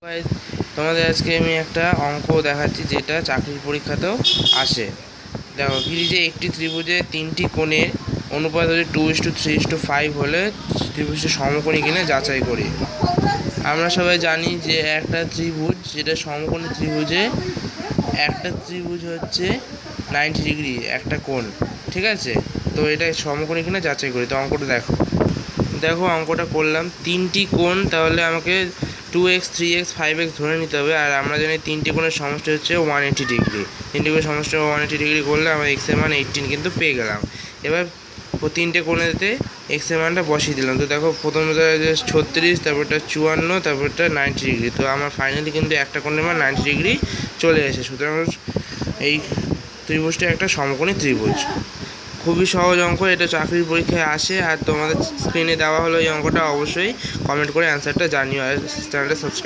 Guys, তোমাদের আজকে আমি একটা অঙ্ক দেখাচ্ছি যেটা চাকরির পরীক্ষাতেও আসে। দেখো কি যে একটি ত্রিভুজে তিনটি কোণের অনুপাত হচ্ছে 2:3:5 হলে ত্রিভুজটি সমকোণী কিনা যাচাই করি। আমরা সবাই জানি যে একটা ত্রিভুজ যেটা সমকোণী ত্রিভুজে একটা ত্রিভুজ হচ্ছে 90 ডিগ্রি একটা কোণ, ঠিক আছে? তো এটা সমকোণী কিনা যাচাই করি। তো অঙ্কটা দেখো অঙ্কটা করলাম, তিনটি কোণ, তাহলে আমাকে 2x 3x 5x ধরে নিতে হবে। আর আমরা জানি তিনটি কোণের সমষ্টি হচ্ছে 180 ডিগ্রি। তিনটি কোণের সমষ্টি 180 ডিগ্রি করলে আমরা x এর মান 18 কিন্তু পেয়ে গেলাম। এবার তিনটে কোণেতে x এর মানটা বসিয়ে দিলাম। তো দেখো প্রথমে 36, তারপরটা 54, তারপরটা 90 ডিগ্রি। তো আমার ফাইনালি কিন্তু একটা কোণের মান 90 ডিগ্রি চলে এসে, সুতরাং এই ত্রিভুজটা একটা সমকোণী ত্রিভুজ। খুবই সহজ অঙ্ক, এটা চাকরির পরীক্ষায় আসে। আর তোমাদের স্ক্রিনে দেওয়া হলো এই অঙ্কটা, অবশ্যই কমেন্ট করে অ্যান্সারটা জানিও আর চ্যানেলটা সাবস্ক্রাইব